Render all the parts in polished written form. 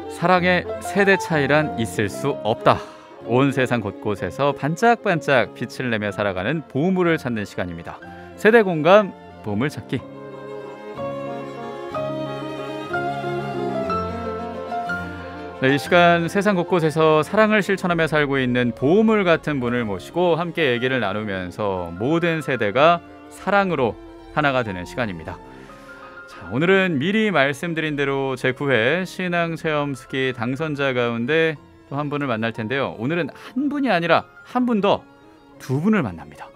사랑의 세대 차이란 있을 수 없다. 온 세상 곳곳에서 반짝반짝 빛을 내며 살아가는 보물을 찾는 시간입니다. 세대 공감 보물찾기. 네, 이 시간 세상 곳곳에서 사랑을 실천하며 살고 있는 보물 같은 분을 모시고 함께 얘기를 나누면서 모든 세대가 사랑으로 하나가 되는 시간입니다. 자, 오늘은 미리 말씀드린 대로 제9회 신앙체험수기 당선자 가운데 또 한 분을 만날 텐데요. 오늘은 한 분이 아니라 한 분 더, 두 분을 만납니다.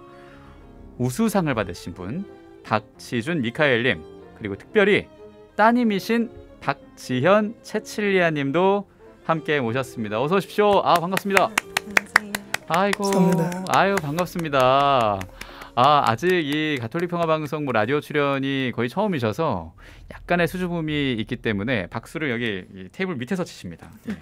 우수상을 받으신 분 박지준 미카엘님, 그리고 특별히 따님이신 박지현 채칠리아 님도 함께 모셨습니다. 어서 오십시오. 반갑습니다. 안녕하세요. 아이고, 감사합니다. 아유 반갑습니다. 아직 이 가톨릭 평화방송 라디오 출연이 거의 처음이셔서 약간의 수줍음이 있기 때문에 박수를 여기 이 테이블 밑에서 치십니다. 예.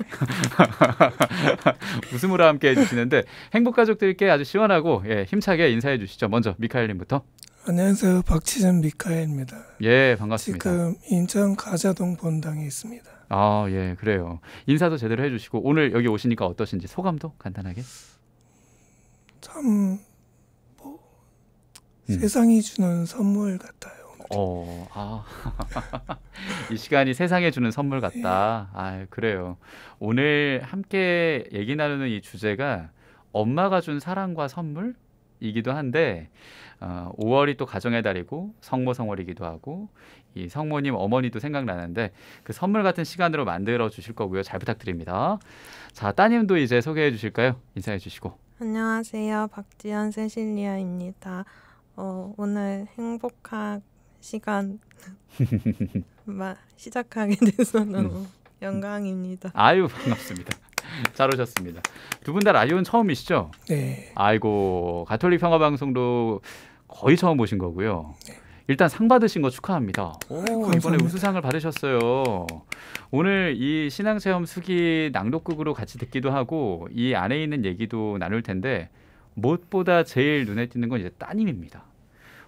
웃음으로 함께 해주시는데 행복가족들께 아주 시원하고 힘차게 인사해 주시죠. 먼저 미카엘님부터. 안녕하세요. 박지준 미카엘입니다. 예, 반갑습니다. 지금 인천 가자동 본당에 있습니다. 예, 그래요. 인사도 제대로 해주시고 오늘 여기 오시니까 어떠신지 소감도 간단하게. 참 세상이 주는 선물 같아요. 이 시간이 세상에 주는 선물 같다. 그래요. 오늘 함께 얘기 나누는 이 주제가 엄마가 준 사랑과 선물이기도 한데 5월이 또 가정의 달이고 성모성월이기도 하고 이 성모님 어머니도 생각나는데 그 선물 같은 시간으로 만들어 주실 거고요. 잘 부탁드립니다. 자, 따님도 이제 소개해 주실까요? 인사해 주시고. 안녕하세요. 박지현 세실리아입니다. 오늘 행복한 시간 시작하게 돼서 너무 영광입니다. 아유, 반갑습니다. 잘 오셨습니다. 두 분 다 라디오는 처음이시죠? 네. 아이고, 가톨릭 평화방송도 거의 처음 보신 거고요. 네. 일단 상 받으신 거 축하합니다. 이번에 감사합니다. 우수상을 받으셨어요. 오늘 이 신앙체험 수기 낭독극으로 같이 듣기도 하고 이 안에 있는 얘기도 나눌 텐데 무엇보다 제일 눈에 띄는 건 이제 따님입니다.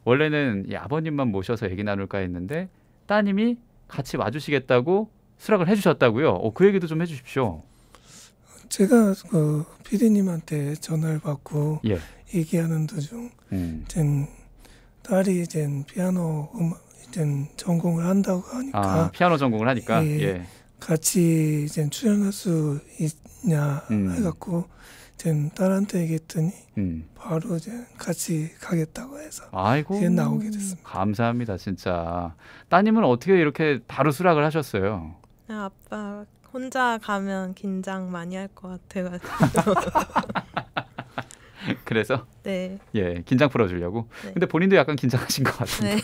원래는 이 아버님만 모셔서 얘기 나눌까 했는데 따님이 같이 와주시겠다고 수락을 해주셨다고요. 그 얘기도 좀 해주십시오. 제가 그 PD님한테 전화를 받고 예. 얘기하는 도중 딸이 피아노 전공을 한다고 하니까 피아노 전공을 하니까 같이 출연할 수 있냐 해갖고 딸한테 얘기했더니 바로 같이 가겠다고 해서 나오게 됐습니다. 감사합니다, 진짜. 따님은 어떻게 이렇게 바로 수락을 하셨어요? 아빠 혼자 가면 긴장 많이 할 것 같아가지고. 그래서? 네. 예, 긴장 풀어주려고. 네. 근데 본인도 약간 긴장하신 것 같은데. 네.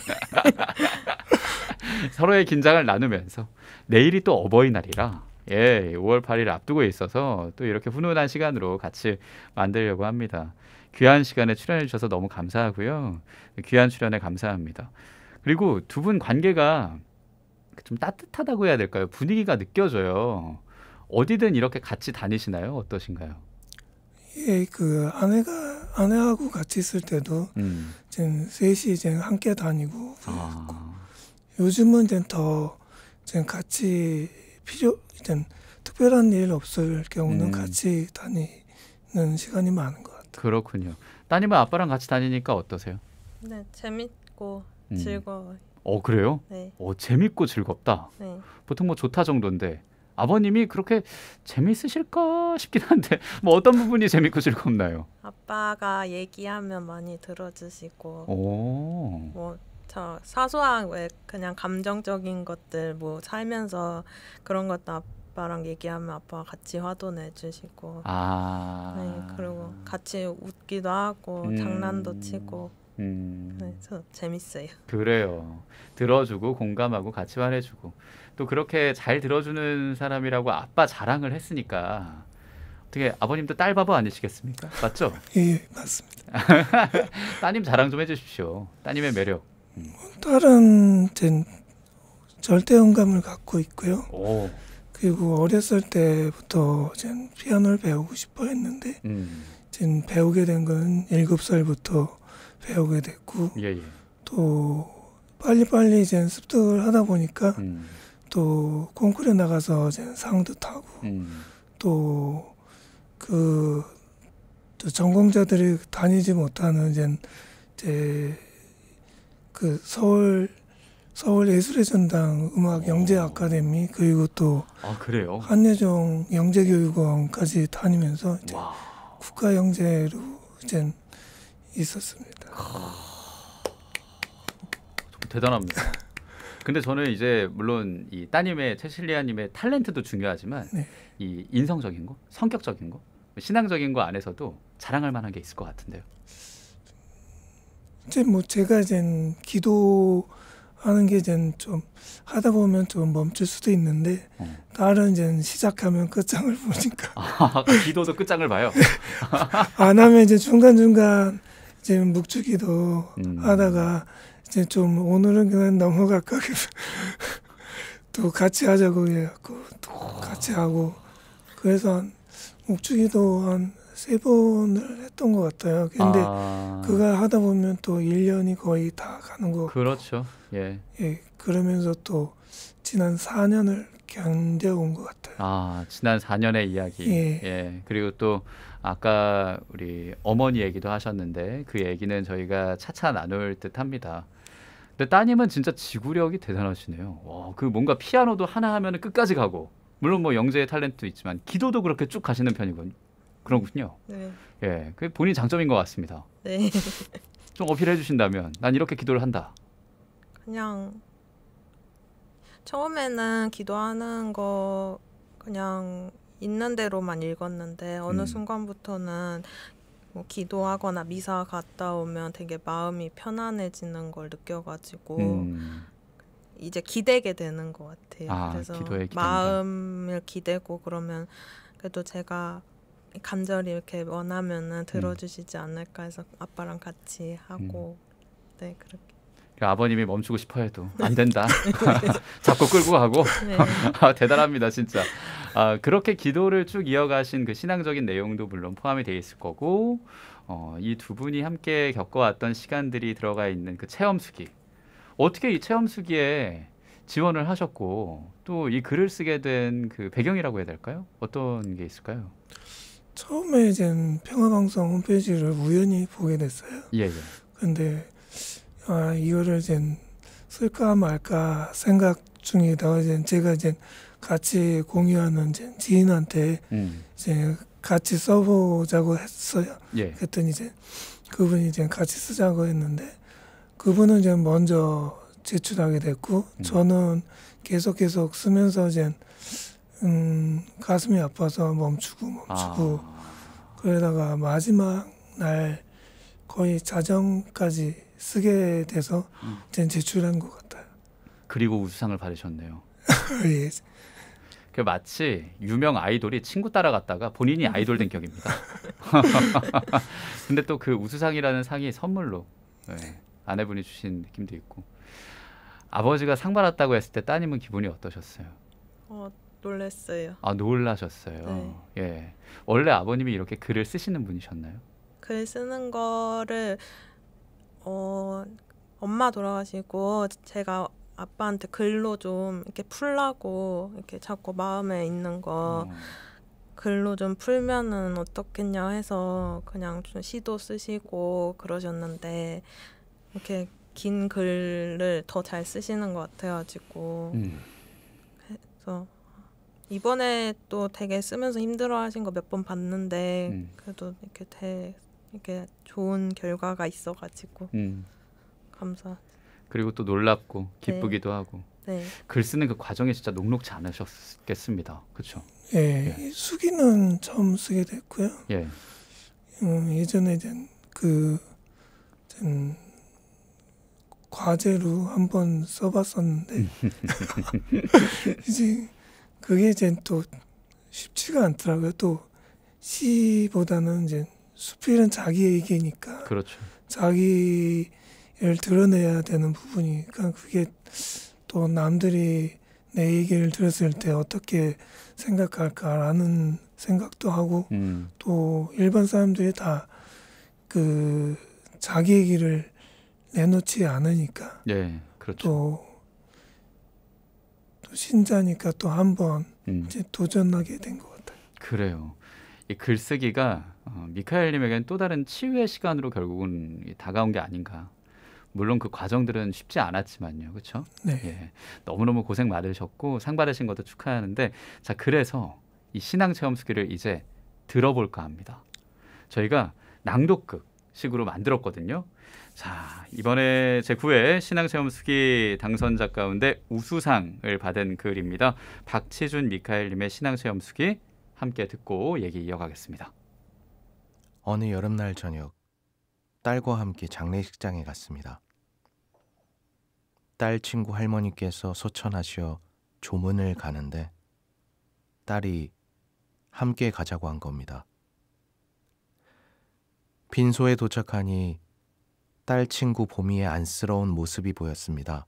서로의 긴장을 나누면서 내일이 또 어버이날이라 5월 8일 앞두고 있어서 또 이렇게 훈훈한 시간으로 같이 만들려고 합니다. 귀한 시간에 출연해 주셔서 너무 감사하고요. 귀한 출연에 감사합니다. 그리고 두 분 관계가 좀 따뜻하다고 해야 될까요? 분위기가 느껴져요. 어디든 이렇게 같이 다니시나요? 어떠신가요? 예, 아내하고 같이 있을 때도 셋이 함께 다니고 요즘은 더 같이 특별한 일 없을 경우는 같이 다니는 시간이 많은 것 같아요. 그렇군요. 따님은 아빠랑 같이 다니니까 어떠세요? 네, 재밌고 즐거워요. 그래요? 네. 재밌고 즐겁다. 네. 보통 좋다 정도인데 아버님이 그렇게 재밌으실까 싶긴 한데 어떤 부분이 재밌고 즐겁나요? 아빠가 얘기하면 많이 들어주시고 저 사소한 그냥 감정적인 것들 살면서 그런 것도 아빠랑 얘기하면 아빠가 같이 화도 내주시고 네, 그리고 같이 웃기도 하고 장난도 치고 그래서 재밌어요. 그래요. 들어주고 공감하고 같이 말해주고 또 그렇게 잘 들어주는 사람이라고 아빠 자랑을 했으니까 어떻게 아버님도 딸 바보 아니시겠습니까? 맞죠? 예, 맞습니다. 따님 자랑 좀 해주십시오. 따님의 매력. 딸은 절대 음감을 갖고 있고요. 오. 그리고 어렸을 때부터 피아노를 배우고 싶어 했는데 지금 배우게 된 건 7살부터 배우게 됐고 예, 예. 또 빨리빨리 이제 습득을 하다 보니까 또 콩쿠르에 나가서 이제 상도 타고 또 전공자들이 다니지 못하는 이제 그 서울 예술의 전당 음악 영재 아카데미 그리고 또 그래요? 한예종 영재교육원까지 다니면서 이제 와. 국가 영재로 이제 있었습니다. 대단합니다. 근데 저는 이제 물론 이 따님의 채실리아님의 탤런트도 중요하지만 네. 이 인성적인 거, 성격적인 거, 신앙적인 거 안에서도 자랑할 만한 게 있을 것 같은데요. 이제 뭐 제가 이제 기도하는 게 이제 좀 하다 보면 좀 멈출 수도 있는데 다른 이제 시작하면 끝장을 보니까 기도도 끝장을 봐요. 안 하면 이제 중간중간 이제 묵주기도 하다가 이제 좀 오늘은 그냥 넘어갈까 또 같이 하자고 해갖고 또 같이 하고 그래서 묵주기도 한 3번을 했던 것 같아요. 근데 그거 하다 보면 또 1년이 거의 다 가는 거. 그렇죠. 예. 예. 그러면서 또 지난 4년을 견뎌온 것 같아요. 지난 4년의 이야기. 예. 예. 그리고 또 아까 우리 어머니 얘기도 하셨는데 그 얘기는 저희가 차차 나눌 듯합니다. 근데 따님은 진짜 지구력이 대단하시네요. 와, 그 뭔가 피아노도 하나 하면 끝까지 가고 물론 뭐 영재의 탤런트도 있지만 기도도 그렇게 쭉 가시는 편이군요. 그렇군요. 네. 예, 그 본인 장점인 것 같습니다. 네. 좀 어필해 주신다면 난 이렇게 기도를 한다. 그냥 처음에는 기도하는 거 그냥 있는 대로만 읽었는데 어느 순간부터는 뭐 기도하거나 미사 갔다 오면 되게 마음이 편안해지는 걸 느껴가지고 이제 기대게 되는 것 같아요. 그래서 마음을 기대고 그러면 그래도 제가 간절히 이렇게 원하면은 들어주시지 않을까 해서 아빠랑 같이 하고 네 그렇게. 아버님이 멈추고 싶어 해도 안 된다. 자꾸 끌고 가고. 네. 대단합니다 진짜. 그렇게 기도를 쭉 이어가신 그 신앙적인 내용도 물론 포함이 돼 있을 거고 이 두 분이 함께 겪어왔던 시간들이 들어가 있는 그 체험수기. 어떻게 이 체험수기에 지원을 하셨고 또 이 글을 쓰게 된 그 배경이라고 해야 될까요? 어떤 게 있을까요? 처음에 이제 평화방송 홈페이지를 우연히 보게 됐어요. 예. 근데 이거를 이제 쓸까 말까 생각 중이다가 이제 제가 이제 같이 공유하는 이제 지인한테 이제 같이 써보자고 했어요. 예. 그랬더니 이제 그분이 이제 같이 쓰자고 했는데 그분은 이제 먼저 제출하게 됐고 저는 계속 쓰면서 이제 가슴이 아파서 멈추고 그러다가 마지막 날 거의 자정까지 쓰게 돼서 이제 제출한 것 같아요. 그리고 우수상을 받으셨네요. 예. 그 마치 유명 아이돌이 친구 따라갔다가 본인이 아이돌 된 격입니다. 근데 또 그 우수상이라는 상이 선물로 아내분이 주신 느낌도 있고 아버지가 상 받았다고 했을 때 따님은 기분이 어떠셨어요? 놀랐어요. 놀라셨어요. 네. 예. 원래 아버님이 이렇게 글을 쓰시는 분이셨나요? 글 쓰는 거를 엄마 돌아가시고 제가 아빠한테 글로 좀 이렇게 풀라고 이렇게 자꾸 마음에 있는 거 글로 좀 풀면은 어떻겠냐 해서 그냥 좀 시도 쓰시고 그러셨는데 이렇게 긴 글을 더 잘 쓰시는 것 같아가지고 그래서 이번에 또 되게 쓰면서 힘들어하신 거 몇 번 봤는데 그래도 이렇게 좋은 결과가 있어가지고 감사. 그리고 또 놀랍고 기쁘기도 하고. 네. 글 쓰는 그 과정이 진짜 녹록지 않으셨겠습니다. 그렇죠? 예. 수기는 처음 쓰게 됐고요. 예. 예전에 과제로 한번 써봤었는데 이제 그게 이제 또 쉽지가 않더라고요. 또 시보다는 이제 수필은 자기 얘기니까. 그렇죠. 자기를 드러내야 되는 부분이니까 그게 또 남들이 내 얘기를 들었을 때 어떻게 생각할까라는 생각도 하고 또 일반 사람들이 다 그 자기 얘기를 내놓지 않으니까 예, 그렇죠. 또 신자니까 또 한 번 이제 도전하게 된 것 같아요. 그래요. 이 글쓰기가 미카엘님에겐 또 다른 치유의 시간으로 결국은 다가온 게 아닌가. 물론 그 과정들은 쉽지 않았지만요, 그렇죠? 네. 예, 너무너무 고생 많으셨고 상 받으신 것도 축하하는데, 자 그래서 이 신앙체험수기를 이제 들어볼까 합니다. 저희가 낭독극 식으로 만들었거든요. 자 이번에 제9회 신앙체험수기 당선자 가운데 우수상을 받은 글입니다. 박치준 미카엘님의 신앙체험수기 함께 듣고 얘기 이어가겠습니다. 어느 여름날 저녁 딸과 함께 장례식장에 갔습니다. 딸 친구 할머니께서 소천하시어 조문을 가는데 딸이 함께 가자고 한 겁니다. 빈소에 도착하니 딸 친구 봄이의 안쓰러운 모습이 보였습니다.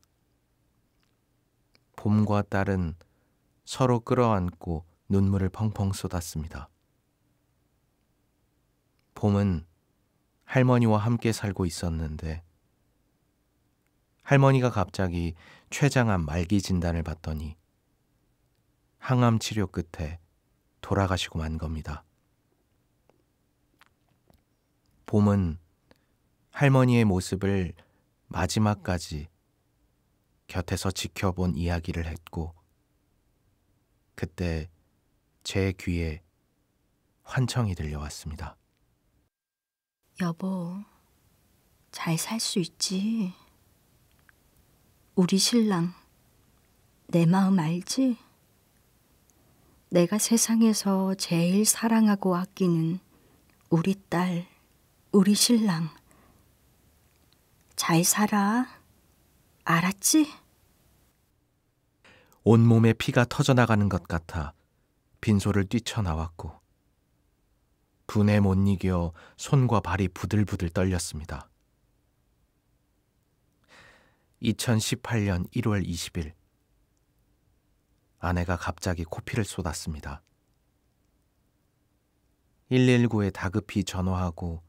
봄과 딸은 서로 끌어안고 눈물을 펑펑 쏟았습니다. 봄은 할머니와 함께 살고 있었는데 할머니가 갑자기 췌장암 말기 진단을 받더니 항암 치료 끝에 돌아가시고 만 겁니다. 봄은 할머니의 모습을 마지막까지 곁에서 지켜본 이야기를 했고 그때 제 귀에 환청이 들려왔습니다. 여보, 잘 살 수 있지? 우리 신랑, 내 마음 알지? 내가 세상에서 제일 사랑하고 아끼는 우리 딸, 우리 신랑. 잘 살아. 알았지? 온몸에 피가 터져나가는 것 같아 빈소를 뛰쳐나왔고 분에 못 이겨 손과 발이 부들부들 떨렸습니다. 2018년 1월 20일 아내가 갑자기 코피를 쏟았습니다. 119에 다급히 전화하고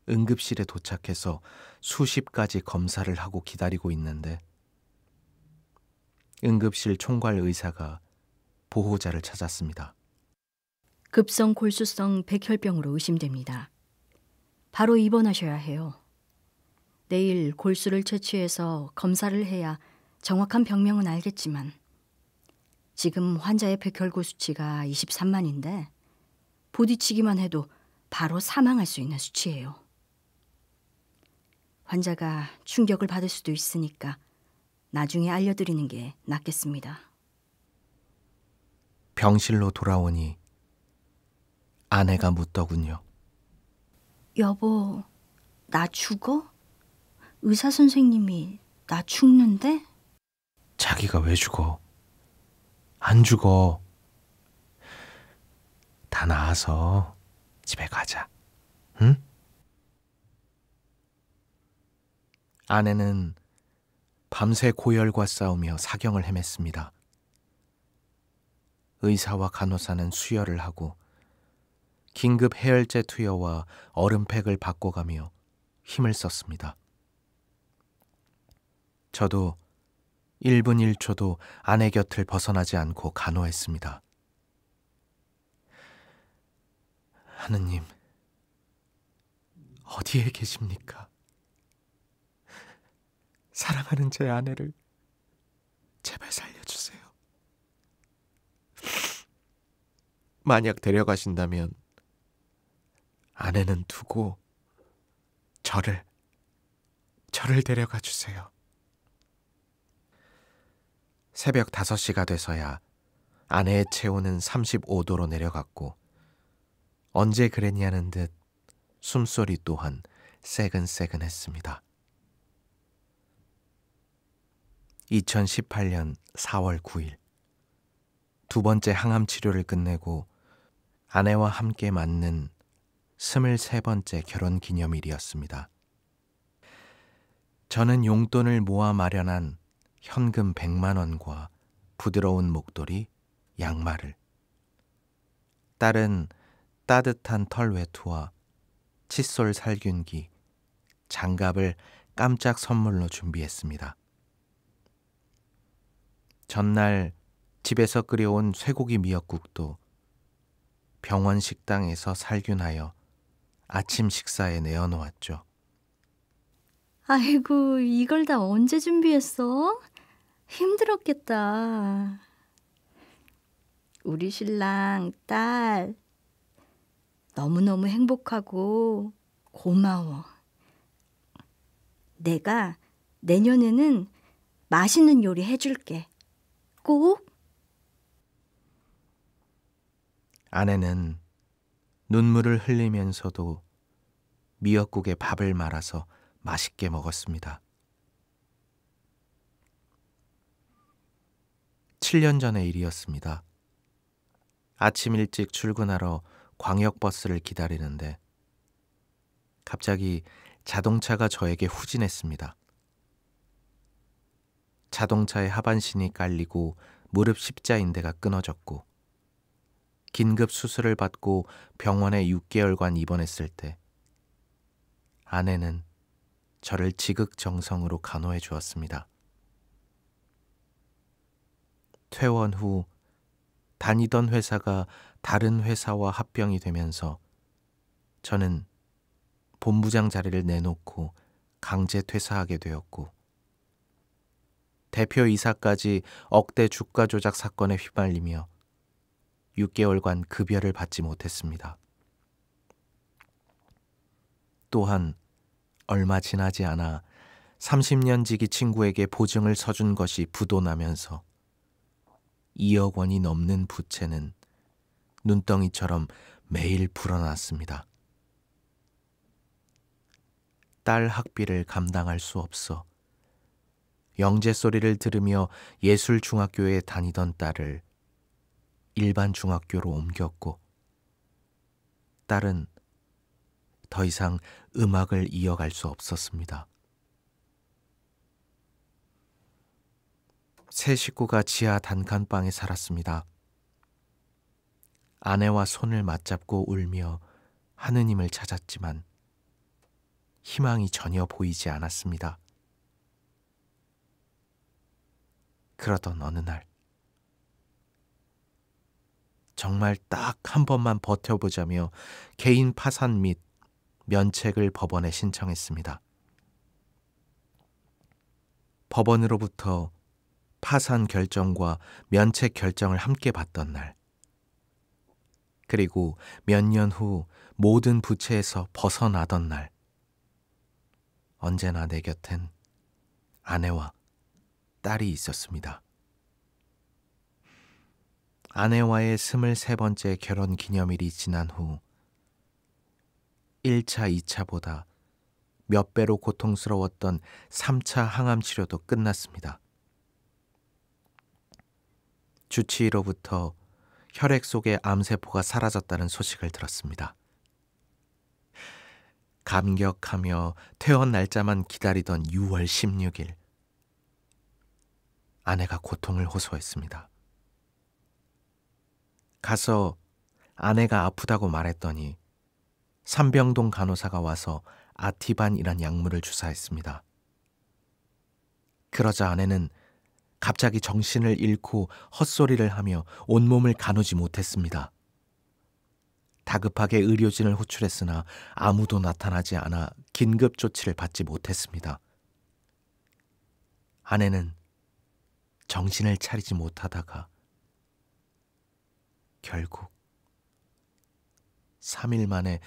응급실에 도착해서 수십 가지 검사를 하고 기다리고 있는데 응급실 총괄 의사가 보호자를 찾았습니다. 급성 골수성 백혈병으로 의심됩니다. 바로 입원하셔야 해요. 내일 골수를 채취해서 검사를 해야 정확한 병명은 알겠지만 지금 환자의 백혈구 수치가 23만인데 부딪히기만 해도 바로 사망할 수 있는 수치예요. 환자가 충격을 받을 수도 있으니까 나중에 알려드리는 게 낫겠습니다. 병실로 돌아오니 아내가 묻더군요. 여보, 나 죽어? 의사 선생님이 나 죽는데? 자기가 왜 죽어? 안 죽어. 다 나아서 집에 가자. 응? 아내는 밤새 고열과 싸우며 사경을 헤맸습니다. 의사와 간호사는 수혈을 하고 긴급 해열제 투여와 얼음팩을 바꿔가며 힘을 썼습니다. 저도 1분 1초도 아내 곁을 벗어나지 않고 간호했습니다. 하느님, 어디에 계십니까? 사랑하는 제 아내를 제발 살려주세요. 만약 데려가신다면 아내는 두고 저를 데려가 주세요. 새벽 5시가 돼서야 아내의 체온은 35도로 내려갔고 언제 그랬냐는 듯 숨소리 또한 새근새근했습니다. 2018년 4월 9일 두 번째 항암 치료를 끝내고 아내와 함께 맞는 23번째 결혼 기념일이었습니다. 저는 용돈을 모아 마련한 현금 100만 원과 부드러운 목도리, 양말을, 딸은 따뜻한 털 외투와 칫솔 살균기, 장갑을 깜짝 선물로 준비했습니다. 전날 집에서 끓여온 쇠고기 미역국도 병원 식당에서 살균하여 아침 식사에 내어놓았죠. 아이고, 이걸 다 언제 준비했어? 힘들었겠다. 우리 신랑, 딸, 너무너무 행복하고 고마워. 내가 내년에는 맛있는 요리 해줄게. 꼭. 아내는 눈물을 흘리면서도 미역국에 밥을 말아서 맛있게 먹었습니다. 7년 전의 일이었습니다. 아침 일찍 출근하러 광역버스를 기다리는데 갑자기 자동차가 저에게 후진했습니다. 자동차의 하반신이 깔리고 무릎 십자인대가 끊어졌고 긴급 수술을 받고 병원에 6개월간 입원했을 때 아내는 저를 지극정성으로 간호해 주었습니다. 퇴원 후 다니던 회사가 다른 회사와 합병이 되면서 저는 본부장 자리를 내놓고 강제 퇴사하게 되었고 대표이사까지 억대 주가 조작 사건에 휘말리며 6개월간 급여를 받지 못했습니다. 또한 얼마 지나지 않아 30년 지기 친구에게 보증을 서준 것이 부도나면서 2억 원이 넘는 부채는 눈덩이처럼 매일 불어났습니다. 딸 학비를 감당할 수 없어 영재 소리를 들으며 예술중학교에 다니던 딸을 일반 중학교로 옮겼고 딸은 더 이상 음악을 이어갈 수 없었습니다. 세 식구가 지하 단칸방에 살았습니다. 아내와 손을 맞잡고 울며 하느님을 찾았지만 희망이 전혀 보이지 않았습니다. 그러던 어느 날 정말 딱 한 번만 버텨보자며 개인 파산 및 면책을 법원에 신청했습니다. 법원으로부터 파산 결정과 면책 결정을 함께 받던 날, 그리고 몇 년 후 모든 부채에서 벗어나던 날, 언제나 내 곁엔 아내와 딸이 있었습니다. 아내와의 23번째 결혼 기념일이 지난 후 1차, 2차보다 몇 배로 고통스러웠던 3차 항암 치료도 끝났습니다. 주치의로부터 혈액 속의 암세포가 사라졌다는 소식을 들었습니다. 감격하며 퇴원 날짜만 기다리던 6월 16일, 아내가 고통을 호소했습니다. 가서 아내가 아프다고 말했더니 삼병동 간호사가 와서 아티반이란 약물을 주사했습니다. 그러자 아내는 갑자기 정신을 잃고 헛소리를 하며 온몸을 가누지 못했습니다. 다급하게 의료진을 호출했으나 아무도 나타나지 않아 긴급 조치를 받지 못했습니다. 아내는 정신을 차리지 못하다가 결국 3일 만에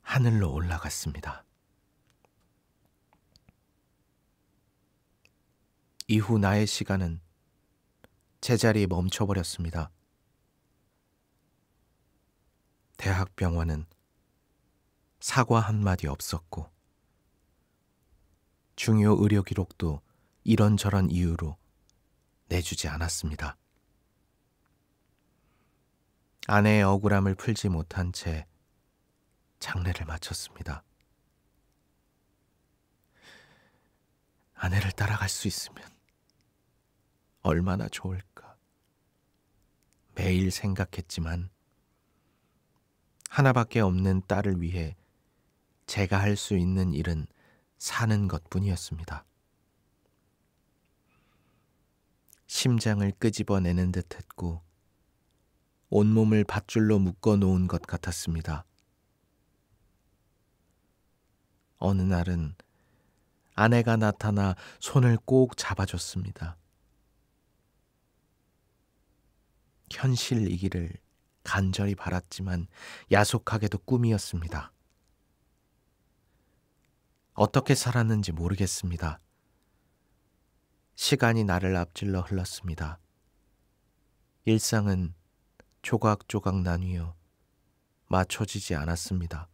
하늘로 올라갔습니다. 이후 나의 시간은 제자리에 멈춰버렸습니다. 대학병원은 사과 한마디 없었고 중요 의료 기록도 이런저런 이유로 내주지 않았습니다. 아내의 억울함을 풀지 못한 채 장례를 마쳤습니다. 아내를 따라갈 수 있으면 얼마나 좋을까. 매일 생각했지만 하나밖에 없는 딸을 위해 제가 할 수 있는 일은 사는 것뿐이었습니다. 심장을 끄집어내는 듯했고 온몸을 밧줄로 묶어 놓은 것 같았습니다. 어느 날은 아내가 나타나 손을 꼭 잡아줬습니다. 현실이기를 간절히 바랐지만 야속하게도 꿈이었습니다. 어떻게 살았는지 모르겠습니다. 시간이 나를 앞질러 흘렀습니다. 일상은 조각조각 나뉘어 맞춰지지 않았습니다.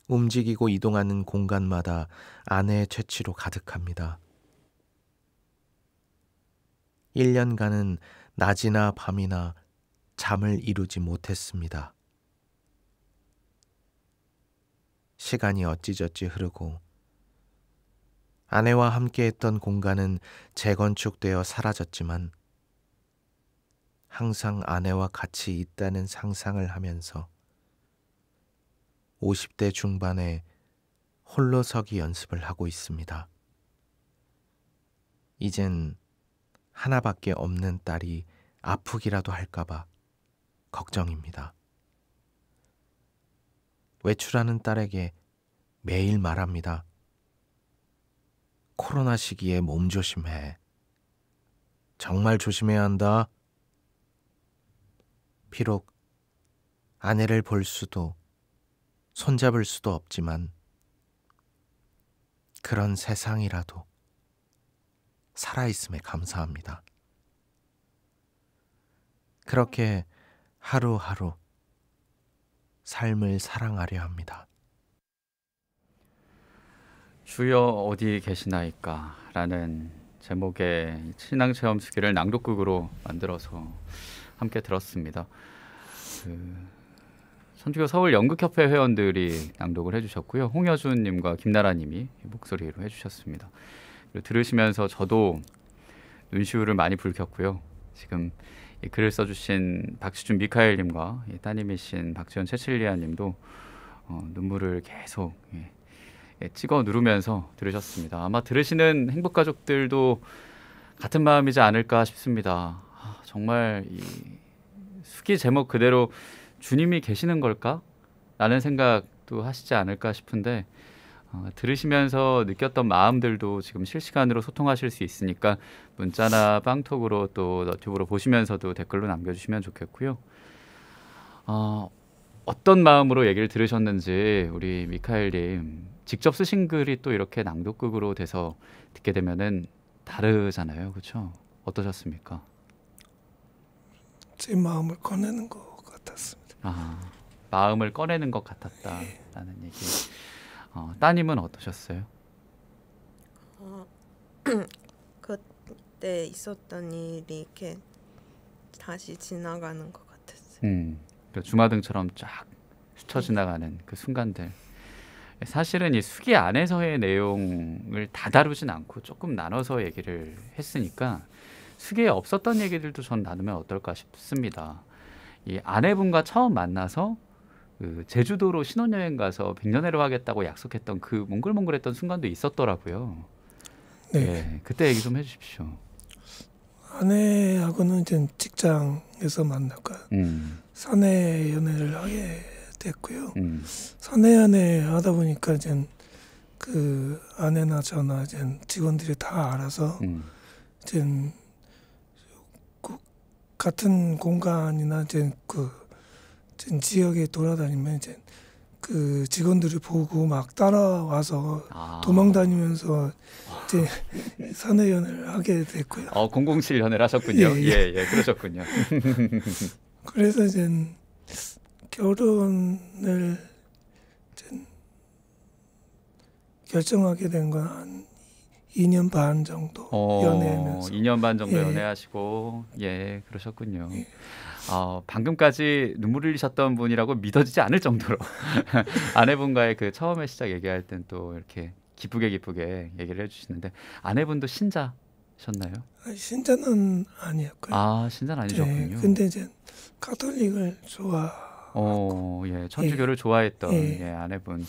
움직이고 이동하는 공간마다 아내의 퇴치로 가득합니다. 1년간은 낮이나 밤이나 잠을 이루지 못했습니다. 시간이 어찌저찌 흐르고 아내와 함께했던 공간은 재건축되어 사라졌지만 항상 아내와 같이 있다는 상상을 하면서 50대 중반에 홀로 서기 연습을 하고 있습니다. 이젠 하나밖에 없는 딸이 아프기라도 할까봐 걱정입니다. 외출하는 딸에게 매일 말합니다. 코로나 시기에 몸 조심해. 정말 조심해야 한다. 비록 아내를 볼 수도 손잡을 수도 없지만 그런 세상이라도 살아있음에 감사합니다. 그렇게 하루하루 삶을 사랑하려 합니다. 주여 어디 계시나이까 라는 제목의 신앙체험 수기를 낭독극으로 만들어서 함께 들었습니다. 선주교 서울 연극협회 회원들이 낭독을 해주셨고요. 홍여준님과 김나라님이 목소리로 해주셨습니다. 그리고 들으시면서 저도 눈시울을 많이 붉혔고요. 지금 이 글을 써주신 박시준 미카엘님과 따님이신 박지연 채칠리아님도 눈물을 계속 찍어 누르면서 들으셨습니다. 아마 들으시는 행복가족들도 같은 마음이지 않을까 싶습니다. 정말 이 수기 제목 그대로 주님이 계시는 걸까? 라는 생각도 하시지 않을까 싶은데 들으시면서 느꼈던 마음들도 지금 실시간으로 소통하실 수 있으니까 문자나 빵톡으로 또 너튜브로 보시면서도 댓글로 남겨주시면 좋겠고요. 어떤 마음으로 얘기를 들으셨는지 우리 미카엘님 직접 쓰신 글이 또 이렇게 낭독극으로 돼서 듣게 되면은 다르잖아요. 그렇죠? 어떠셨습니까? 제 마음을 꺼내는 것 같았습니다. 마음을 꺼내는 것 같았다라는 얘기. 따님은 어떠셨어요? 그때 있었던 일이 이렇게 다시 지나가는 것 같았어요. 그러니까 주마등처럼 쫙 스쳐 지나가는 그 순간들. 사실은 이 수기 안에서의 내용을 다 다루진 않고 조금 나눠서 얘기를 했으니까 수기에 없었던 얘기들도 전 나누면 어떨까 싶습니다. 이 아내분과 처음 만나서 그 제주도로 신혼여행 가서 백년해로 하겠다고 약속했던 그 몽글몽글했던 순간도 있었더라고요. 네. 예, 그때 얘기 좀 해주십시오. 아내하고는 이제 직장에서 만났고 사내 연애를 하게 됐고요. 사내 연애 하다 보니까 이제 그 아내나 저나 이제 직원들이 다 알아서 이제 그 같은 공간이나 이제 그 지역에 돌아다니면 이제 그 직원들이 보고 막 따라와서 도망다니면서 이제 사내 연애를 하게 됐고요. 007 연애를 하셨군요. 예, 그러셨군요. 그래서 이제 결혼을 이제 결정하게 된 건 한 2년 반 정도 연애하면서 2년 반 정도 연애하시고 그러셨군요. 방금까지 눈물 흘리셨던 분이라고 믿어지지 않을 정도로 아내분과의 그 처음의 시작 얘기할 땐 또 이렇게 기쁘게 얘기를 해주시는데 아내분도 신자셨나요? 신자는 아니었고요. 아, 신자는 아니셨군요. 네, 근데 이제 가톨릭을 예, 천주교를 좋아했던 아내분.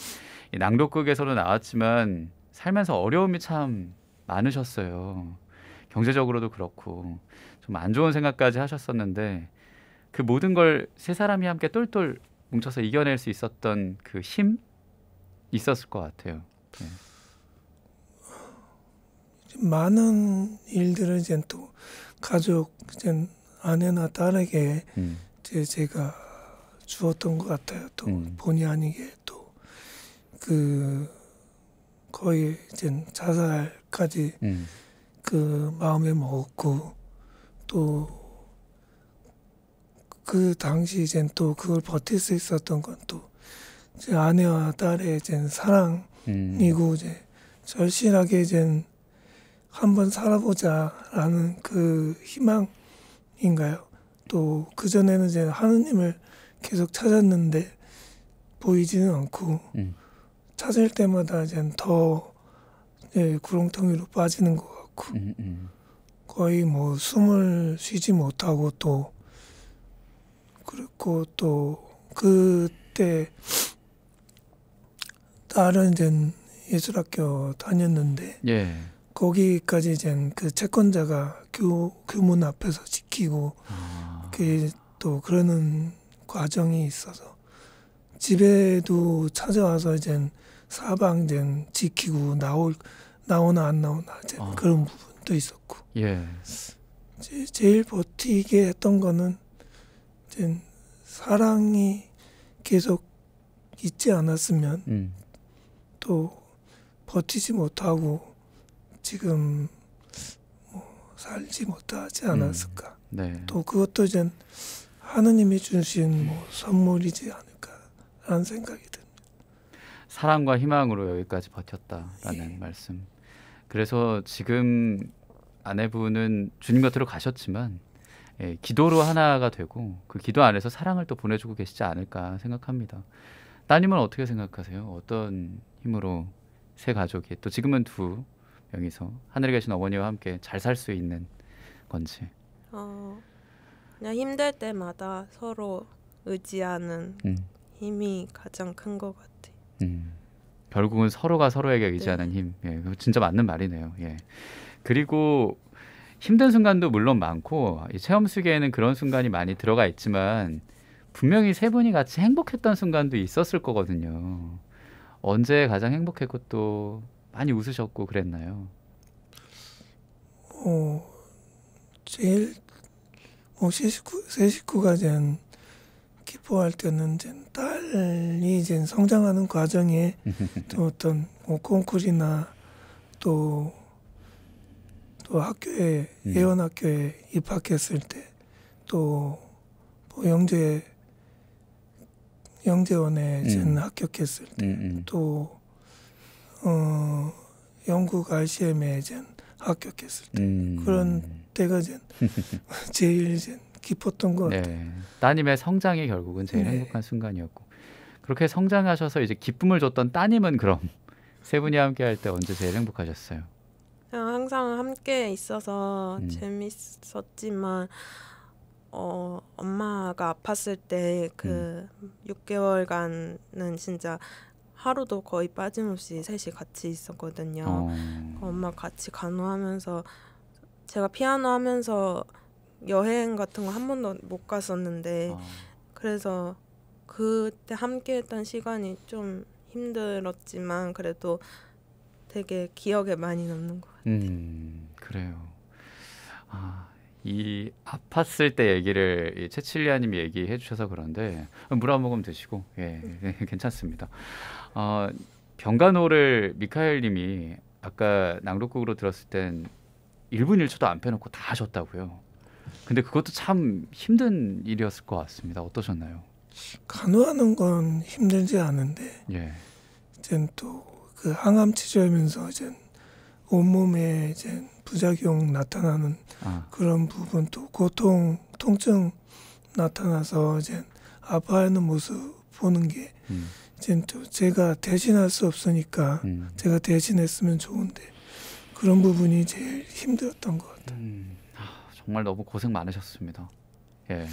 이 낭독극에서도 나왔지만 살면서 어려움이 참 많으셨어요. 경제적으로도 그렇고 좀 안 좋은 생각까지 하셨었는데 그 모든 걸 세 사람이 함께 똘똘 뭉쳐서 이겨낼 수 있었던 그 힘 있었을 것 같아요. 네. 많은 일들을 이제 또 가족, 이제 아내나 딸에게 제가 주었던 것 같아요. 또 본의 아니게 또 그 거의 이제 자살까지 그 마음에 먹었고 또 그 당시 이제 또 그걸 버틸 수 있었던 건 또 제 아내와 딸의 이제 사랑이고 이제 절실하게 이제 한번 살아보자라는 그 희망인가요? 또 그 전에는 이제 하느님을 계속 찾았는데 보이지는 않고 찾을 때마다 이제 더 구렁텅이로 빠지는 것 같고 거의 뭐 숨을 쉬지 못하고 또 그리고 또 그때 딸은 이제 예술학교 다녔는데 거기까지 이제 그 채권자가 교문 앞에서 지키고 또 그러는 과정이 있어서 집에도 찾아와서 이제 사방 이제 지키고 나오나 안 나오나 이제 그런 부분도 있었고 제일 버티게 했던 거는 이제 사랑이 계속 있지 않았으면 또 버티지 못하고 지금 뭐 살지 못하지 않았을까. 또 그것도 이제 하느님이 주신 뭐 선물이지 않을까라는 생각이 듭니다. 사랑과 희망으로 여기까지 버텼다라는 말씀. 그래서 지금 아내분은 주님 곁으로 가셨지만 기도로 하나가 되고 그 기도 안에서 사랑을 또 보내주고 계시지 않을까 생각합니다. 따님은 어떻게 생각하세요? 어떤 힘으로 세 가족이 또 지금은 두 명이서 하늘에 계신 어머니와 함께 잘 살 수 있는 건지. 그냥 힘들 때마다 서로 의지하는 힘이 가장 큰 것 같아요. 결국은 서로가 서로에게 의지하는 힘. 그거 진짜 맞는 말이네요. 그리고 힘든 순간도 물론 많고 이 체험 수기에는 그런 순간이 많이 들어가 있지만 분명히 세 분이 같이 행복했던 순간도 있었을 거거든요. 언제 가장 행복했고 또 많이 웃으셨고 그랬나요? 제일 세 식구가 이제 기뻐할 때는 이제 딸이 이제 성장하는 과정에 또 어떤 콩쿠르나 또 학교에 예원학교에 입학했을 때 또 뭐 영재원에 합격했을 때 또 영국 RCM에 이제 합격했을 때 그런 때가 이제 제일 이제 기뻤던 것 같아요. 따님의 성장이 결국은 제일 행복한 순간이었고 그렇게 성장하셔서 이제 기쁨을 줬던 따님은 그럼 세 분이 함께 할 때 언제 제일 행복하셨어요? 그냥 항상 함께 있어서 재밌었지만 엄마가 아팠을 때 그 6개월간은 진짜 하루도 거의 빠짐없이 셋이 같이 있었거든요. 엄마 같이 간호하면서 제가 피아노 하면서 여행 같은 거 한 번도 못 갔었는데 그래서 그때 함께 했던 시간이 좀 힘들었지만 그래도 되게 기억에 많이 남는 것 같아요. 그래요. 이 아팠을 때 얘기를 채칠리아님이 얘기해 주셔서 그런데 물 한 모금 드시고 괜찮습니다. 병간호를 미카엘님이 아까 낭독극으로 들었을 땐 1분 1초도 안 빼놓고 다 하셨다고요. 근데 그것도 참 힘든 일이었을 것 같습니다. 어떠셨나요? 간호하는 건 힘들지 않은데 이제 또 그 항암 치료하면서 이제 온몸에 이제 부작용 나타나는 그런 부분 또 통증 나타나서 이제 아파하는 모습 보는 게 이제 또 제가 대신할 수 없으니까 제가 대신했으면 좋은데 그런 부분이 제일 힘들었던 것 같아요. 정말 너무 고생 많으셨습니다. 예,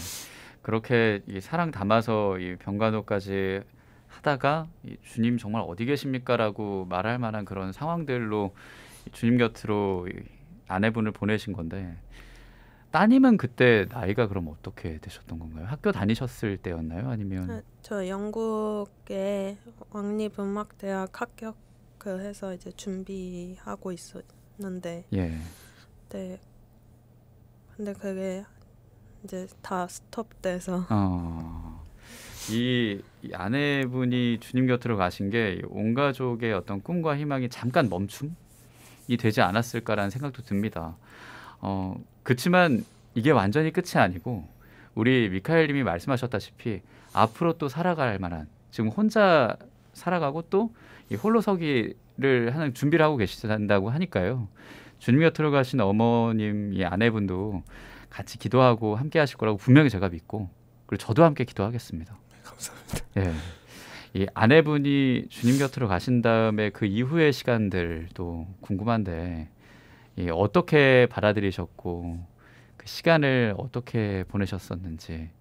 그렇게 이 사랑 담아서 이 병간호까지 하다가 이 주님 정말 어디 계십니까라고 말할 만한 그런 상황들로 주님 곁으로 이 아내분을 보내신 건데, 따님은 그때 나이가 그럼 어떻게 되셨던 건가요? 학교 다니셨을 때였나요? 아니면 저 영국의 왕립음악대학 합격해서 이제 준비하고 있었는데, 예. 네. 근데 그게 이제 다 스톱돼서. 이 아내분이 주님 곁으로 가신 게 온 가족의 어떤 꿈과 희망이 잠깐 멈춤이 되지 않았을까라는 생각도 듭니다. 그렇지만 이게 완전히 끝이 아니고 우리 미카엘님이 말씀하셨다시피 앞으로 또 살아갈 만한, 지금 혼자 살아가고 또 이 홀로서기를 하는 준비를 하고 계신다고 하니까요. 주님 곁으로 가신 어머님, 이 아내분도 같이 기도하고 함께 하실 거라고 분명히 제가 믿고, 그리고 저도 함께 기도하겠습니다. 감사합니다. 예. 이 아내분이 주님 곁으로 가신 다음에 그 이후의 시간들도 궁금한데, 어떻게 받아들이셨고 그 시간을 어떻게 보내셨었는지,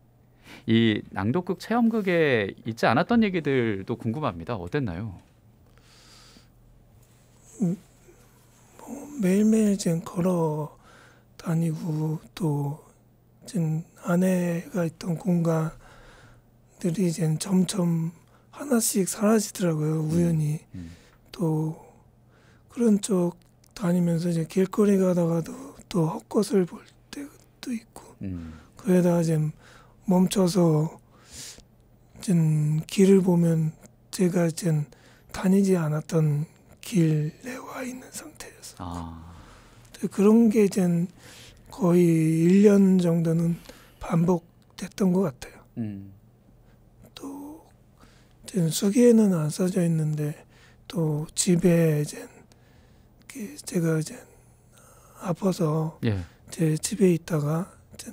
이 낭독극 체험극에 있지 않았던 얘기들도 궁금합니다. 어땠나요? 매일매일 지금 걸어 다니고 또 지금 아내가 있던 공간들이 이제 점점 하나씩 사라지더라고요. 우연히. 또 그런 쪽 다니면서 이제 길거리 가다가도 또 헛것을 볼 때도 있고, 그러다가 이제 멈춰서 이제 길을 보면 제가 이제 다니지 않았던 길에 와 있는 상태였어요. 그런 게 이제 거의 1년 정도는 반복됐던 것 같아요. 또 이제 수기에는 안 써져 있는데, 또 집에 이제 제가 이제 아파서 예. 제 집에 있다가 이제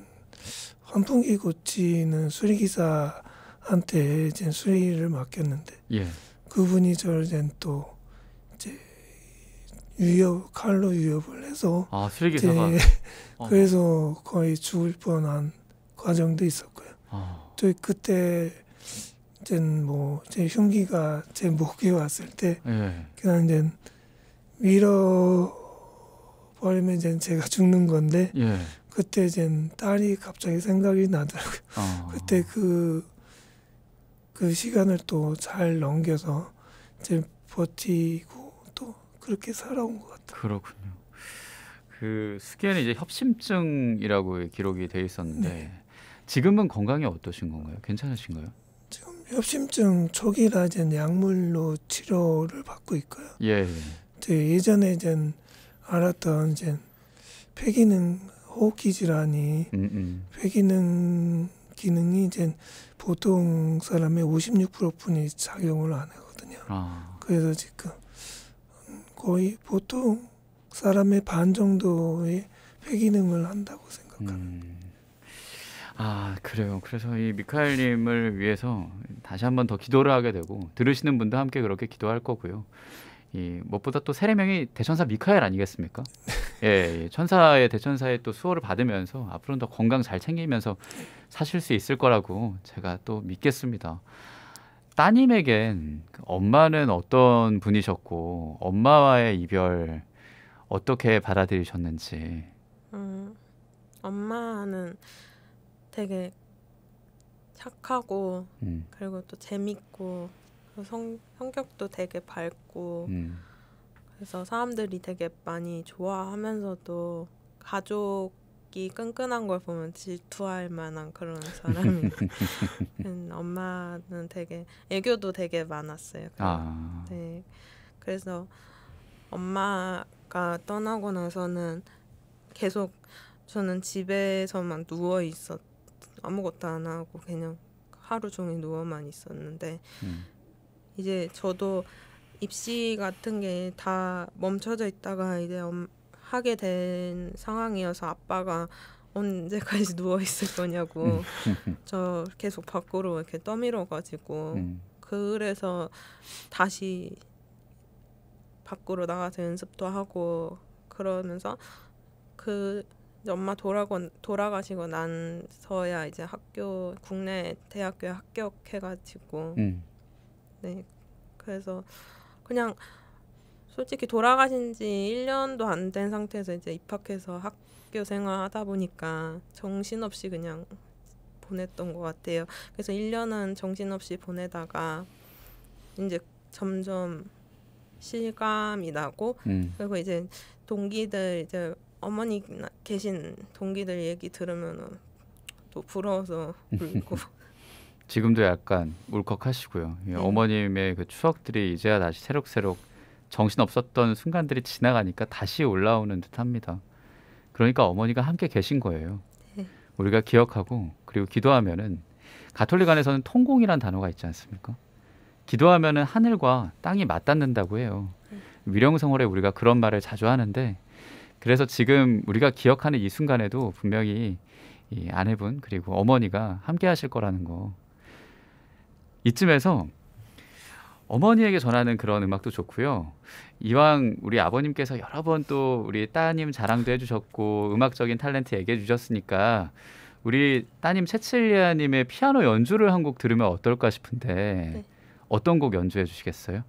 환풍기 고치는 수리기사한테 이제 수리를 맡겼는데, 예. 그분이 저를 이제 또 이제 칼로 위협을 해서 수리기사가 그래서 거의 죽을 뻔한 과정도 있었고요. 저 그때 이제 뭐 제 흉기가 제 목에 왔을 때 그냥 이제 밀어버리면 이제 제가 죽는 건데, 그때 이제 딸이 갑자기 생각이 나더라고요. 그때 그 시간을 또 잘 넘겨서 이제 버티고 또 그렇게 살아온 것 같아요. 그렇군요. 그 수기에는 이제 협심증이라고 기록이 돼 있었는데, 네. 지금은 건강이 어떠신 건가요? 괜찮으신가요? 지금 협심증 초기라 이제 약물로 치료를 받고 있고요. 예. 예전에 이제 알았던 이제 폐기능 호흡기 질환이 폐기능 기능이 이제 보통 사람의 56%뿐이 작용을 안 하거든요. 그래서 지금 거의 보통 사람의 반 정도의 폐기능을 한다고 생각합니다. 그래요. 그래서 이 미카엘님을 위해서 다시 한번 더 기도를 하게 되고, 들으시는 분도 함께 그렇게 기도할 거고요. 이 무엇보다 또 세례명이 대천사 미카엘 아니겠습니까? 예, 천사의 대천사의 또 수호를 받으면서 앞으로는 더 건강 잘 챙기면서 사실 수 있을 거라고 제가 또 믿겠습니다. 따님에겐 엄마는 어떤 분이셨고, 엄마와의 이별 어떻게 받아들이셨는지. 엄마는 되게 착하고 그리고 또 재밌고, 성격도 되게 밝고, 그래서 사람들이 되게 많이 좋아하면서도 가족이 끈끈한 걸 보면 질투할 만한 그런 사람이. 엄마는 되게 애교도 되게 많았어요. 네, 그래서 엄마가 떠나고 나서는 계속 저는 집에서만 누워 있었, 아무것도 안 하고 그냥 하루 종일 누워만 있었는데, 이제 저도 입시 같은 게 다 멈춰져 있다가 이제 하게 된 상황이어서 아빠가 언제까지 누워 있을 거냐고 저 계속 밖으로 이렇게 떠밀어가지고 그래서 다시 밖으로 나가서 연습도 하고 그러면서 그 엄마 돌아가시고 난서야 이제 국내 대학교에 합격해가지고 네 그래서 그냥 솔직히 돌아가신 지 1년도 안 된 상태에서 이제 입학해서 학교 생활하다 보니까 정신없이 그냥 보냈던 것 같아요. 그래서 1년은 정신없이 보내다가 이제 점점 실감이 나고 그리고 이제 동기들 이제 어머니 계신 동기들 얘기 들으면은 또 부러워서 울고 지금도 약간 울컥하시고요. 네. 어머님의 그 추억들이 이제야 다시 새록새록 정신 없었던 순간들이 지나가니까 다시 올라오는 듯합니다. 그러니까 어머니가 함께 계신 거예요. 네. 우리가 기억하고 그리고 기도하면은 가톨릭 안에서는 통공이란 단어가 있지 않습니까? 기도하면은 하늘과 땅이 맞닿는다고 해요. 위령성월에 우리가 그런 말을 자주 하는데 그래서 지금 우리가 기억하는 이 순간에도 분명히 이 아내분 그리고 어머니가 함께 하실 거라는 거. 이쯤에서 어머니에게 전하는 그런 음악도 좋고요. 이왕 우리 아버님께서 여러 번 또 우리 따님 자랑도 해주셨고 음악적인 탤런트 얘기해 주셨으니까 우리 따님 채칠리아님의 피아노 연주를 한 곡 들으면 어떨까 싶은데 네. 어떤 곡 연주해 주시겠어요?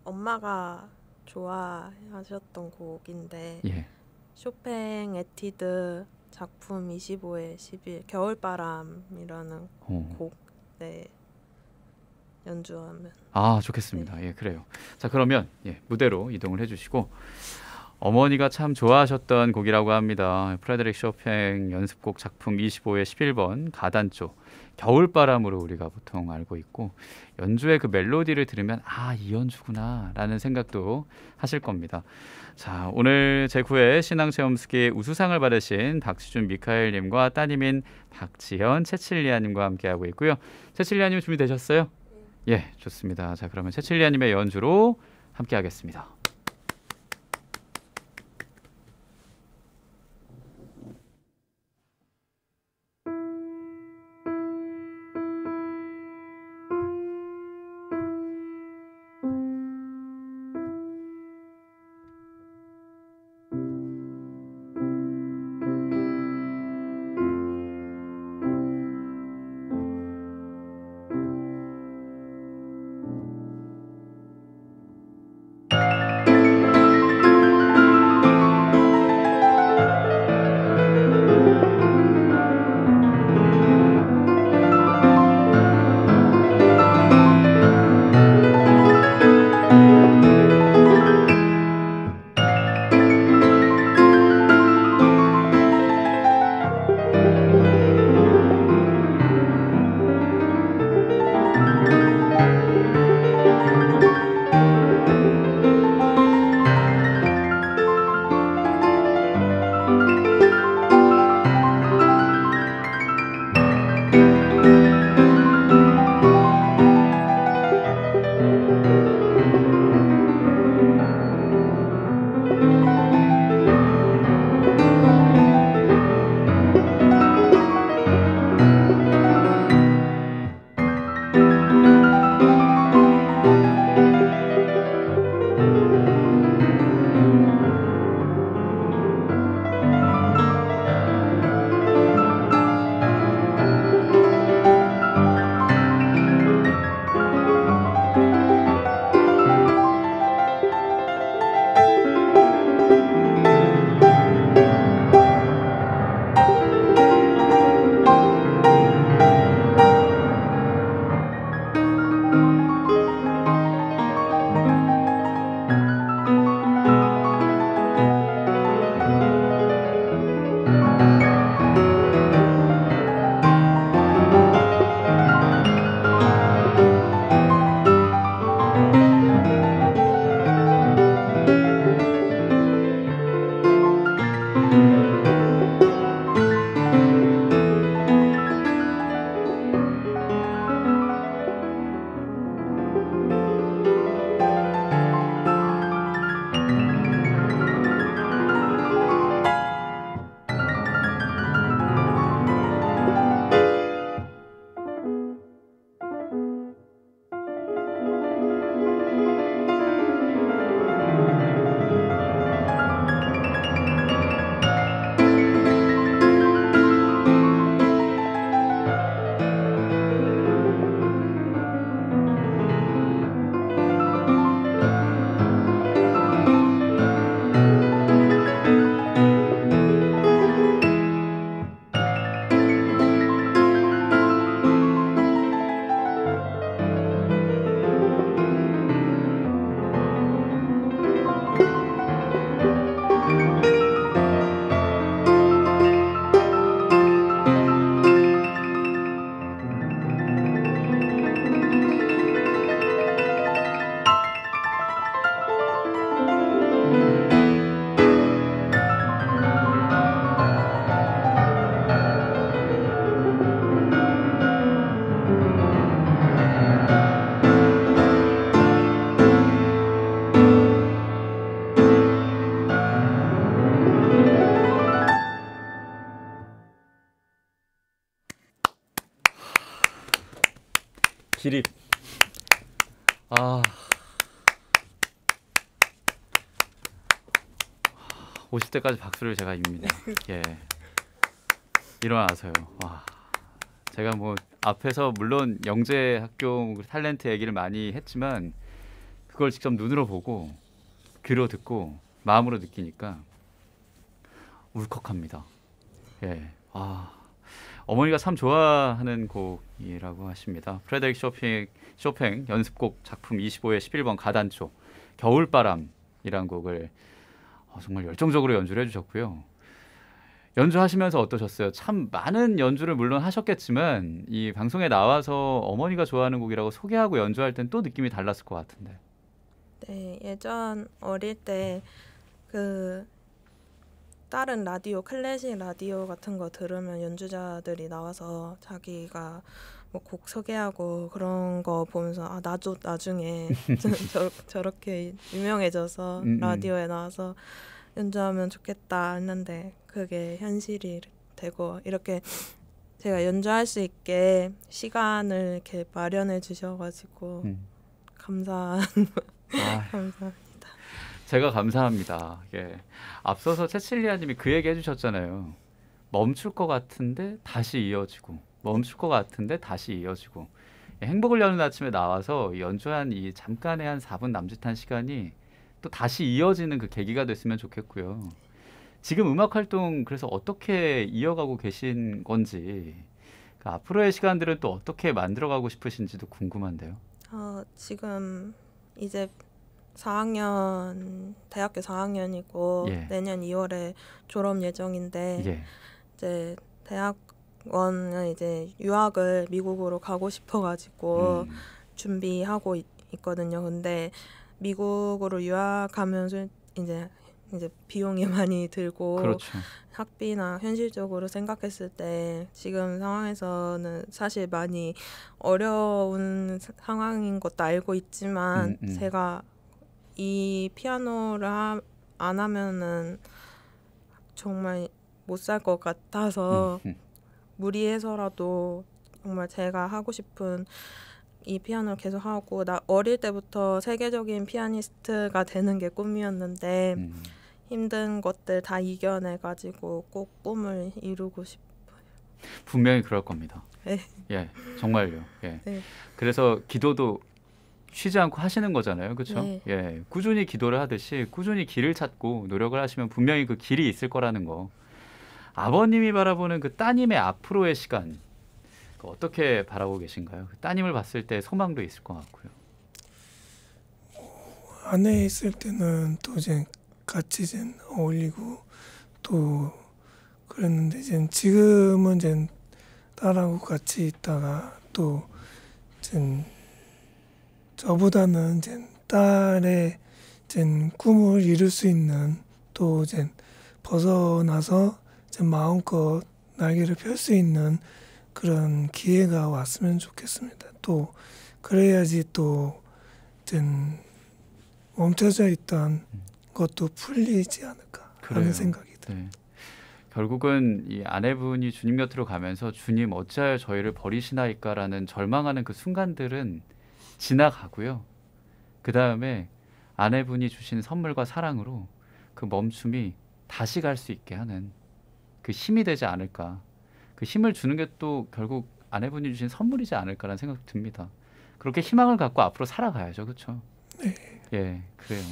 엄마가 좋아하셨던 곡인데 예. 쇼팽 에티드 작품 25의 11 겨울바람이라는 곡 네. 연주하면 좋겠습니다. 네. 예, 그래요. 자, 그러면 무대로 이동을 해주시고 어머니가 참 좋아하셨던 곡이라고 합니다. 프레드릭 쇼팽 연습곡 작품 25의 11번 가단조 겨울바람으로 우리가 보통 알고 있고 연주의 그 멜로디를 들으면 이 연주구나 라는 생각도 하실 겁니다. 자, 오늘 제9회 신앙체험스키 우수상을 받으신 박시준 미카엘님과 따님인 박지현 채칠리아님과 함께하고 있고요. 채칠리아님 준비되셨어요? 예, 좋습니다. 자, 그러면 채칠리아님의 연주로 함께하겠습니다. 기립. 아. 오실 때까지 박수를 제가 입니다. 예. 일어나서요. 와. 제가 뭐 앞에서 물론 영재학교 탤런트 얘기를 많이 했지만 그걸 직접 눈으로 보고 귀로 듣고 마음으로 느끼니까 울컥합니다. 예. 아. 어머니가 참 좋아하는 곡이라고 하십니다. 프레데릭 쇼팽 연습곡 작품 25의 11번 가단초 겨울바람이란 곡을 정말 열정적으로 연주를 해주셨고요. 연주하시면서 어떠셨어요? 참 많은 연주를 물론 하셨겠지만 이 방송에 나와서 어머니가 좋아하는 곡이라고 소개하고 연주할 땐 또 느낌이 달랐을 것 같은데. 네, 예전 어릴 때 그 다른 라디오, 클래식 라디오 같은 거 들으면 연주자들이 나와서 자기가 뭐 곡 소개하고 그런 거 보면서 아 나도 나중에 저렇게 유명해져서 라디오에 나와서 연주하면 좋겠다 했는데 그게 현실이 되고 이렇게 제가 연주할 수 있게 시간을 이렇게 마련해 주셔가지고 감사합니다. 제가 감사합니다. 예. 앞서서 채칠리아님이 그 얘기 해주셨잖아요. 멈출 것 같은데 다시 이어지고 멈출 것 같은데 다시 이어지고 행복을 여는 아침에 나와서 연주한 이 잠깐의 한 4분 남짓한 시간이 또 다시 이어지는 그 계기가 됐으면 좋겠고요. 지금 음악 활동 그래서 어떻게 이어가고 계신 건지 그 앞으로의 시간들은 또 어떻게 만들어가고 싶으신지도 궁금한데요. 지금 이제 4학년 대학교 4학년이고 예. 내년 2월에 졸업 예정인데 예. 이제 대학원은 이제 유학을 미국으로 가고 싶어가지고 준비하고 있거든요. 근데 미국으로 유학하면서 이제 비용이 많이 들고 그렇죠. 학비나 현실적으로 생각했을 때 지금 상황에서는 사실 많이 어려운 상황인 것도 알고 있지만 제가 이 피아노를 안 하면은 정말 못 살 것 같아서 무리해서라도 정말 제가 하고 싶은 이 피아노를 계속 하고 나 어릴 때부터 세계적인 피아니스트가 되는 게 꿈이었는데 힘든 것들 다 이겨내가지고 꼭 꿈을 이루고 싶어요. 분명히 그럴 겁니다. 네. 예, 정말요. 예. 네. 그래서 기도도 쉬지 않고 하시는 거잖아요, 그렇죠? 네. 예, 꾸준히 기도를 하듯이 꾸준히 길을 찾고 노력을 하시면 분명히 그 길이 있을 거라는 거. 아버님이 바라보는 그 따님의 앞으로의 시간 어떻게 바라보고 계신가요? 따님을 봤을 때 소망도 있을 것 같고요. 안에 있을 때는 또 이제 같이 이제 어울리고 또 그랬는데 이제 지금은 이제 딸하고 같이 있다가 또 이제 저보다는 이제 딸의 이제 꿈을 이룰 수 있는 또 이제 벗어나서 이제 마음껏 날개를 펼 수 있는 그런 기회가 왔으면 좋겠습니다. 또 그래야지 또 이제 멈춰져 있던 것도 풀리지 않을까 하는 생각이 듭니다. 네. 결국은 이 아내분이 주님 곁으로 가면서 주님 어찌하여 저희를 버리시나이까라는 절망하는 그 순간들은 지나가고요. 그 다음에 아내분이 주신 선물과 사랑으로 그 멈춤이 다시 갈 수 있게 하는 그 힘이 되지 않을까. 그 힘을 주는 게 또 결국 아내분이 주신 선물이지 않을까라는 생각이 듭니다. 그렇게 희망을 갖고 앞으로 살아가야죠. 그렇죠? 네. 예, 그래요.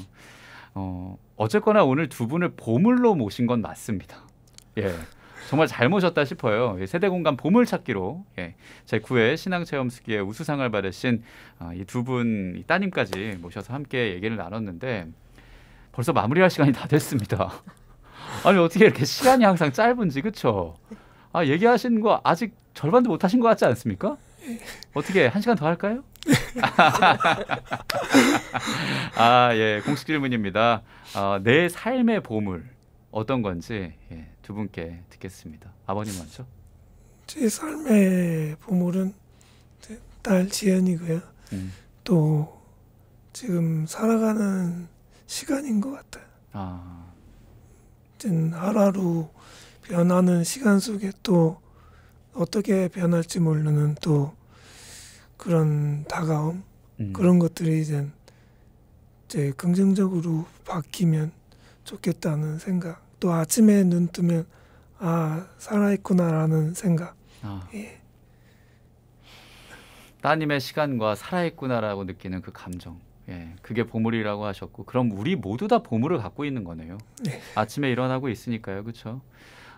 어쨌거나 오늘 두 분을 보물로 모신 건 맞습니다. 예, 정말 잘 모셨다 싶어요. 세대공감 보물찾기로 제9회 신앙체험수기에 우수상을 받으신 이 두 분 따님까지 모셔서 함께 얘기를 나눴는데 벌써 마무리할 시간이 다 됐습니다. 아니 어떻게 이렇게 시간이 항상 짧은지 그렇죠? 얘기하신 거 아직 절반도 못 하신 것 같지 않습니까? 어떻게 1시간 더 할까요? 예, 공식 질문입니다. 내 삶의 보물 어떤 건지 두 분께 듣겠습니다. 아버님 먼저. 제 삶의 보물은 딸 지연이고요. 또 지금 살아가는 시간인 것 같아요. 하루하루 변하는 시간 속에 또 어떻게 변할지 모르는 또 그런 다가옴 그런 것들이 이제 긍정적으로 바뀌면 좋겠다는 생각. 또 아침에 눈 뜨면 아 살아있구나라는 생각. 예. 따님의 시간과 살아있구나라고 느끼는 그 감정. 예, 그게 보물이라고 하셨고, 그럼 우리 모두 다 보물을 갖고 있는 거네요. 네. 아침에 일어나고 있으니까요, 그렇죠?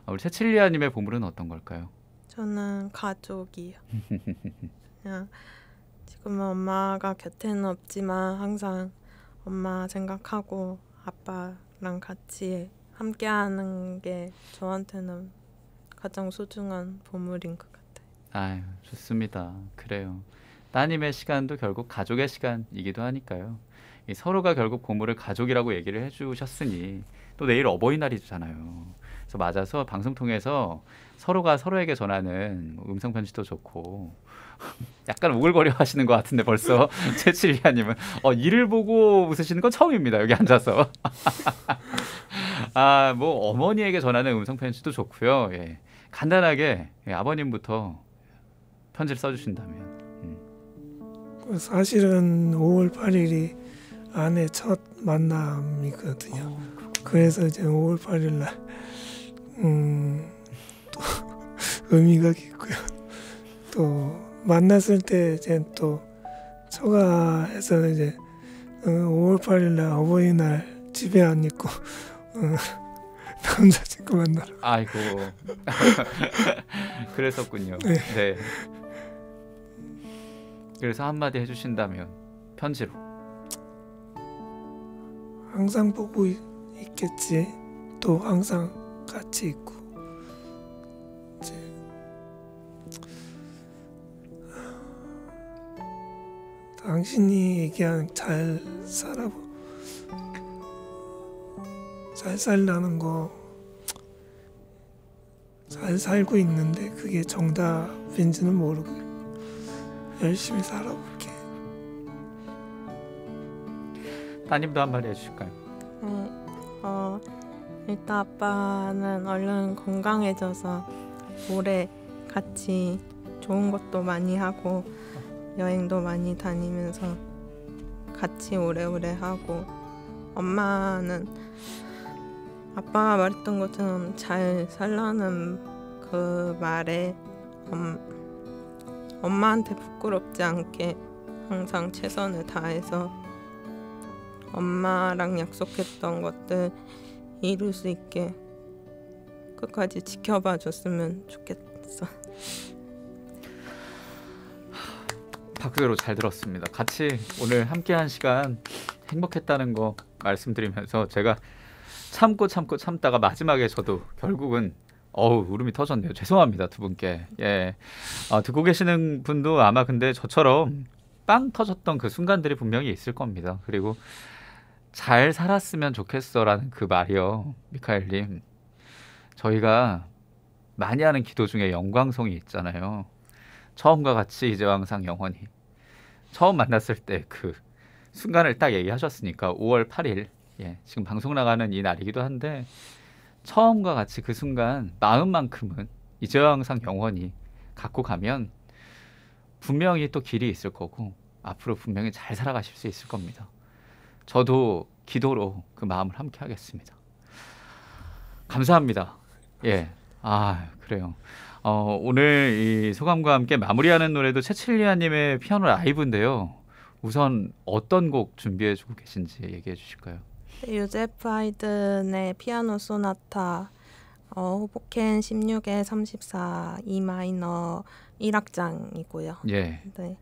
우리 채칠리아님의 보물은 어떤 걸까요? 저는 가족이요. 그냥 지금은 엄마가 곁에는 없지만 항상 엄마 생각하고 아빠랑 같이 함께하는 게 저한테는 가장 소중한 보물인 것 같아요. 아유, 좋습니다. 그래요. 따님의 시간도 결국 가족의 시간이기도 하니까요. 이 서로가 결국 보물을 가족이라고 얘기를 해주셨으니 또 내일 어버이날이잖아요. 그래서 맞아서 방송 통해서 서로가 서로에게 전하는 음성 편지도 좋고 약간 우글거려 하시는 것 같은데 벌써 채칠리아님은 이를 보고 웃으시는 건 처음입니다. 여기 앉아서. 아, 뭐 어머니에게 전하는 음성 편지도 좋고요. 예. 간단하게 아버님부터 편지를 써주신다면. 사실은 5월 8일이 아내 첫 만남이거든요. 그래서 이제 5월 8일 날 또 의미가 깊고요. 또 만났을 때 이제 또 처가에서는 이제 5월 8일 날 어버이날 집에 안 있고 남자친구 만나러. 아이고. 그랬었군요. 네. 네. 그래서 한마디 해주신다면 편지로. 항상 보고 있겠지. 또 항상 같이 있고. 이제 당신이 얘기한 잘 살라는 거 잘 살고 있는데 그게 정답인지는 모르고 열심히 살아볼게. 따님도 한마디 해주실까요? 일단 아빠는 얼른 건강해져서 올해 같이 좋은 것도 많이 하고 여행도 많이 다니면서 같이 오래오래 하고, 엄마는 아빠가 말했던 것처럼 잘 살라는 그 말에 엄마한테 부끄럽지 않게 항상 최선을 다해서 엄마랑 약속했던 것들 이룰 수 있게 끝까지 지켜봐 줬으면 좋겠어. 박수로 잘 들었습니다. 같이 오늘 함께한 시간 행복했다는 거 말씀드리면서 제가 참다가 마지막에 저도 결국은 울음이 터졌네요. 죄송합니다, 두 분께. 예, 듣고 계시는 분도 아마 근데 저처럼 빵 터졌던 그 순간들이 분명히 있을 겁니다. 그리고 잘 살았으면 좋겠어라는 그 말이요, 미카엘님. 저희가 많이 하는 기도 중에 영광송이 있잖아요. 처음과 같이 이제와 항상 영원히. 처음 만났을 때 그 순간을 딱 얘기하셨으니까 5월 8일 지금 방송 나가는 이 날이기도 한데 처음과 같이 그 순간 마음만큼은 이제와 항상 영원히 갖고 가면 분명히 또 길이 있을 거고 앞으로 분명히 잘 살아가실 수 있을 겁니다. 저도 기도로 그 마음을 함께 하겠습니다. 감사합니다. 예, 그래요. 오늘 이 소감과 함께 마무리하는 노래도 채칠리아님의 피아노 라이브인데요. 우선 어떤 곡 준비해주고 계신지 얘기해 주실까요? 요제프 하이든의 피아노 소나타 호보켄 16에 34 E 마이너 1악장이고요. 예. 네.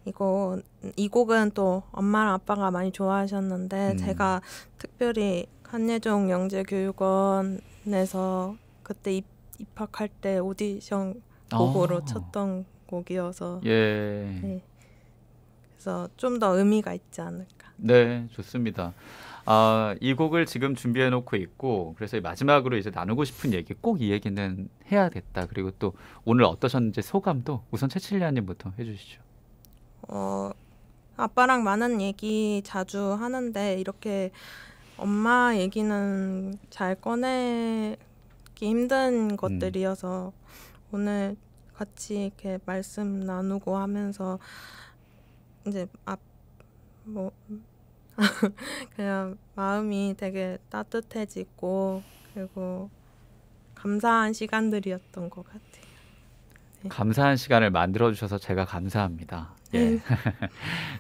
이 곡은 또 엄마랑 아빠가 많이 좋아하셨는데 제가 특별히 한예종 영재교육원에서 그때 입학할 때 오디션 곡으로 쳤던 곡이어서 네. 그래서 좀 더 의미가 있지 않을까. 네, 좋습니다. 이 곡을 지금 준비해놓고 있고 그래서 마지막으로 이제 나누고 싶은 얘기 꼭 이 얘기는 해야겠다. 그리고 또 오늘 어떠셨는지 소감도 우선 채칠리아님부터 해주시죠. 아빠랑 많은 얘기 자주 하는데 이렇게 엄마 얘기는 잘 꺼내기 힘든 것들이어서 오늘 같이 이렇게 말씀 나누고 하면서 이제 뭐 그냥 마음이 되게 따뜻해지고 그리고 감사한 시간들이었던 것 같아요. 네. 감사한 시간을 만들어주셔서 제가 감사합니다. 예.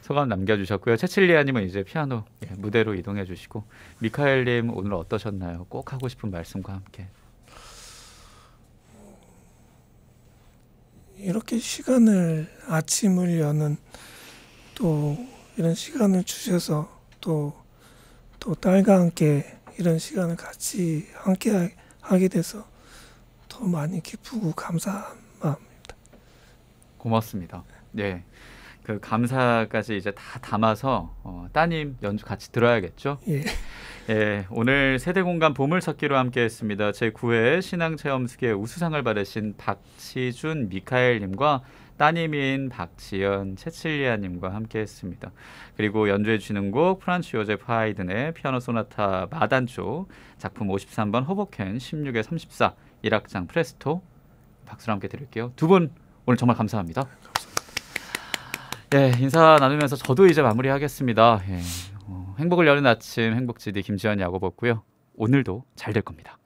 소감 남겨주셨고요. 채칠리아님은 이제 피아노 무대로 이동해 주시고 미카엘님 오늘 어떠셨나요? 꼭 하고 싶은 말씀과 함께. 이렇게 시간을 아침을 여는 또 이런 시간을 주셔서 또 딸과 함께 이런 시간을 같이 함께 하게 돼서 더 많이 기쁘고 감사한 마음입니다. 고맙습니다. 네, 그 감사까지 이제 다 담아서 따님 연주 같이 들어야겠죠? 예. 예, 오늘 세대공감 보물찾기로 함께했습니다. 제9회 신앙체험수계 우수상을 받으신 박시준 미카엘님과 따님인 박지연 채칠리아님과 함께했습니다. 그리고 연주해 주시는 곡 프란츠 요제프 하이든의 피아노 소나타 마단조 작품 53번 호보켄 16에 34 1악장 프레스토 박수로 함께 드릴게요. 두 분 오늘 정말 감사합니다. 네, 인사 나누면서 저도 이제 마무리하겠습니다. 예, 행복을 여는 아침 행복지디 김지현 야고보고요. 오늘도 잘 될 겁니다.